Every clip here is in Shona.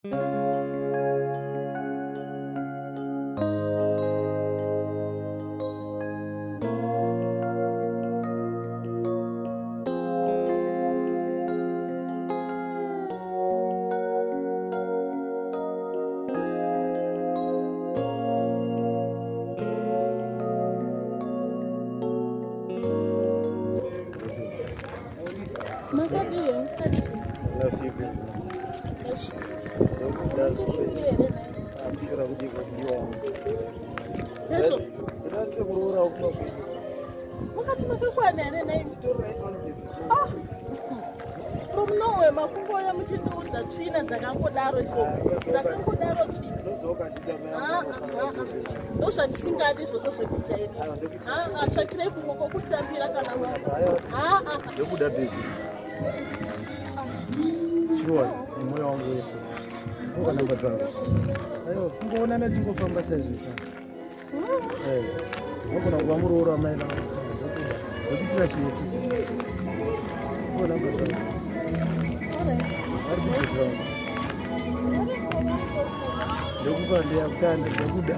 From nowhere, makungoya muchindoudza tsvina dzakangodaro dzakangodaro tsvina ndozvandisingadi izvozvo zvekujairi tsvakirei kumwe kwokutambira kana ndekuda bhegi shuwa nemwoyo wangu wese ukanamba dzangu aiwa kungoonana tingofamba saizvisa unogona kuva murooro amai vangu ndokutira chese namba dzangu ari kudzekrangu ndekupa ndeyakutanda ndekuda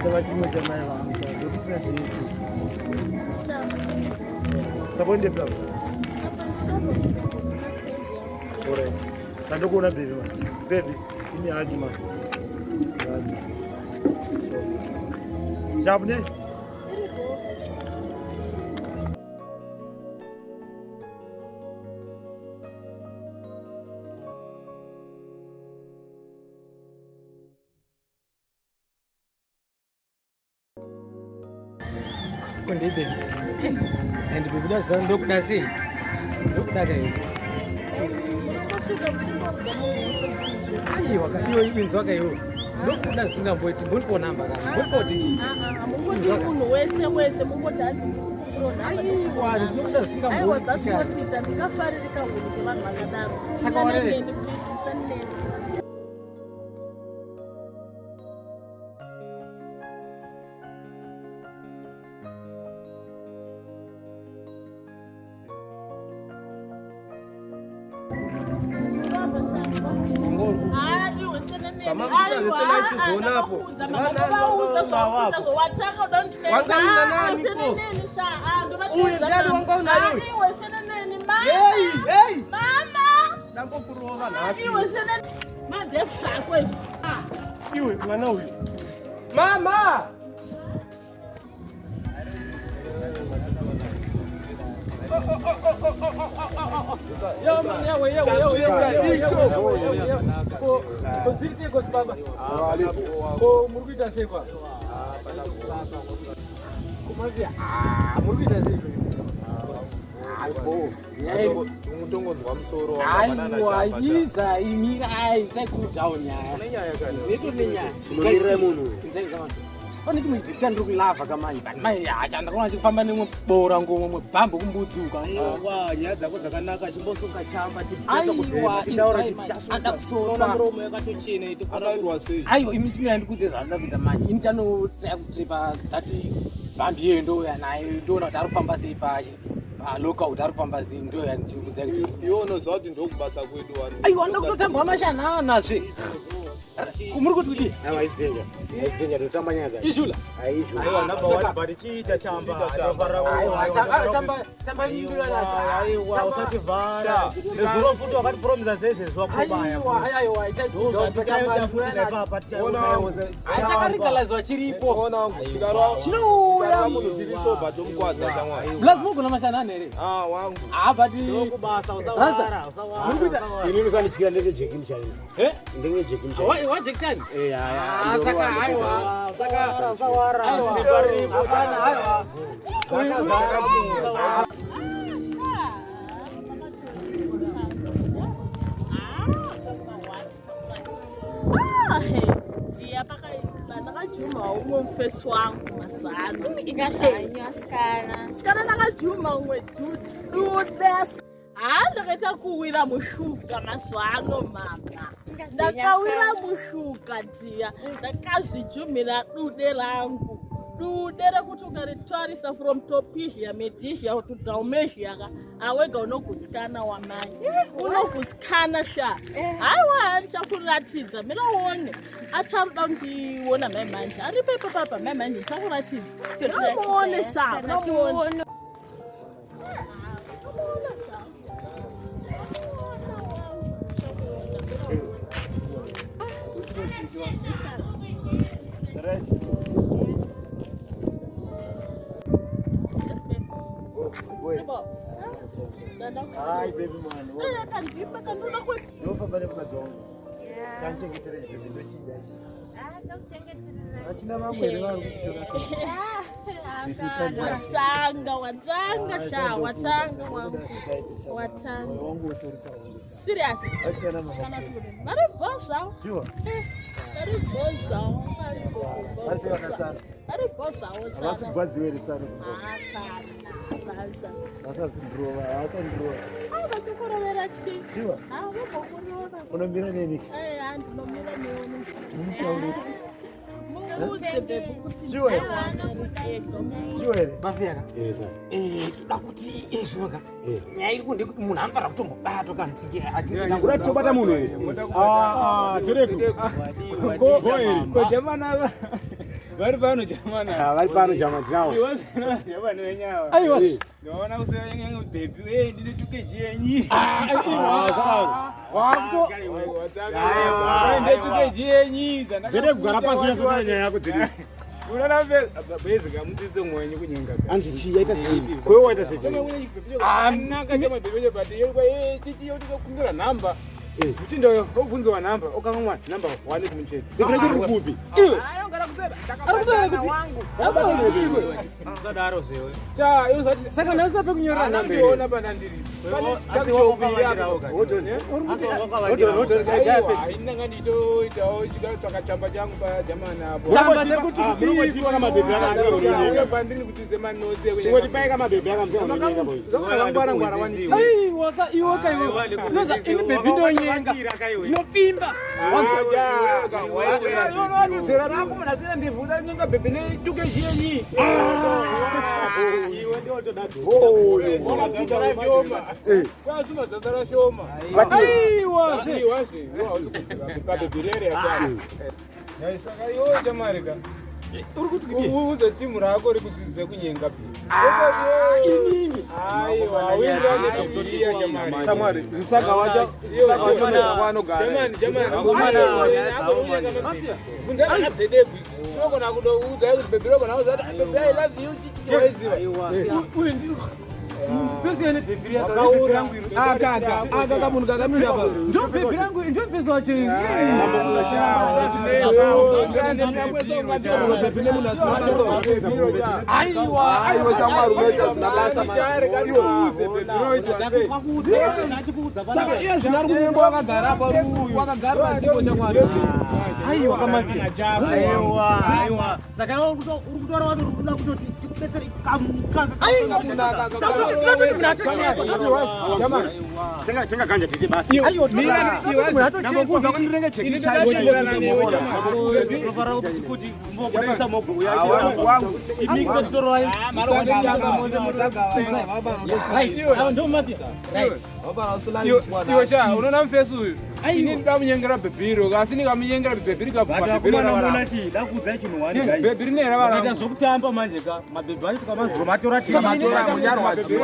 tava chimwe chamai vangu ndokutira chese sabondepla Correct. Tanto kuna baby man. Baby, ini aji man. Sharp ne? Kundi baby. And baby does look that same. Look that way. Aiwa inzwa kayo ndokuda singamboiti mbonipo namba kana mbonipoti munguti munhu wese mungoti hanzi aiwa ndokuda singamboiti aiwa zasinotiita ndikafaririka hunhu kevanhu vakadaro saka warere Iwe mwana huyu. Mama! Pane chimwe chita ndiri kulavha kamai mai hacha ndakaona chikufamba nemwe bora ngomwe bhambo kumbudzuka Nyaya dzako dzakanaka chimbosuka chamba aiwa imi chimira ndikuite zvaanoda kuita manje ini chanotsaya kutiripa dhati bhambi iyoyo ndouya naye ndoona kuti ari kufamba sei palokaut ari kufamba sei ndoya ndichikudza kuti iwe unoziva kuti ndokubasa kwedu aiwa ndakutotambwa mashananazve kumuri kuti kudii Aisitenja tutamba nyaya zake. Ishula. Aiwa namba wali bari chiita chamba. Chamba indula la. Aiwa usati vara. Nezuro futhi wakati promise zeshe zwakubaya. Aiwa achakarikalizwa chiripo. Ona wangu chikaro. Chinoya munhu tiri soba tomukwadza chamwa. Blazmuko namashanana here. Wangu. Bati ndokubasa usawara. Ini musanichikira ndenge jeki mchaina. Ndenge jeki mchaina. Wa jeki tani? Saka aiwa. Saka usawara. Aiwa. Ndakajuma umwe mufesi wangu mazano ingahanya sikana ndakajuma umwe dudes ndakaita kuwira mushuga mazano mama ndakawira mushuga dziya ndakazvijumira dude rangu dude rekuti ukaritwarisa from Topisia Medisia to Dalmatia awega unogutsikana wamai unogutsikana sha haiwa kuratidza miraone ataruda kundiona mai manje ari pepa papa mai manje ndakuratidza tinomuone saka Hi, baby man. Don't forget about the can't you get it? Achina mambo ile wao watanga wangu serious very bossa sure very bossa basi wanataka very bossa basi bwazi wewe sana sasa ndroa bakukora relaxi sure bakukora unomira nini andinomira neoni toda kuti ezvoga nyaya iri kunde kuti munhu anofanira kutombobata kana tobata munhu here kojamana vari pano jamana vari pano jama tinavo aiwa ndinoona kusenyanga bhebhi ndine tukeji yenyi tukeji yenyi dzede kugara pasi uyasotana nyaya yako dziri unoona bezika mutise mwenye kunyenga anzi chii yaita sei kwewe waita sei anaka chamabhebhi bati chichiyo tikakumbira nhamba uchindoyo obvunzwa nhamba okamwa nhamba 1 kumucheto ndikuna chiri kupi iwe ayongara kusera ndakakubera wangu abaiwe sadaro zewe cha yozati saka ndasina pekunyorera nhamba ndiona pana ndiri asi wakopavandira hodoni hodoni gaipesi ndanga nditoitawo chikataka chamba changu pajamana hapo chamba chekuti kubiwa kama bebhi akanga pandiri kuti zema note chingoti paika mabebhi akamsema nonyeka boys ngwara ngwara wani ai waka iwoka iwe noza ini bebhi ndonyenga ndinopfimba zera rako munasina ndivhuda nyenga bebhi netukeji yenyi iwe ndotodadhara shoma kwasuma dzadzara shoma aiwa pabebhi rere yasara saka iwo chamarika uri kuti uuze timu rako rikudzidzise kunyenga inini aiwa uiranekuia chamari msaka wacho kunza akadzedegwi unogona kudoudza kuti bebhi rogona kuzati bebhi I love you chichiwaiziva uri ndiri pesi ene bebhi yakaurangwi aka munhu kakamira apa ndo bebhi rangu ndo pesi wacho aiwa shamwari unoita zina basa saka iye zvino ari kunyemba wakagara apa wakagara pachiko chamwari aiwa kamavira aiwa saka uri kutora wati uri kuda kutoti tikubetsere chingaganja titi basi nambokuudza kuti ndirenge cheki chaioropara kuti mbobudisa mabhuku yawangu imika titoro ayo iwe sha unoona mufesi uyu ini ndida munyengera bhebhiro asi ndikamunyengera bhebhiri bhebhiri neravaita zvokutamba manje ka mabhebhi acho tikamazomatora munyarwadzi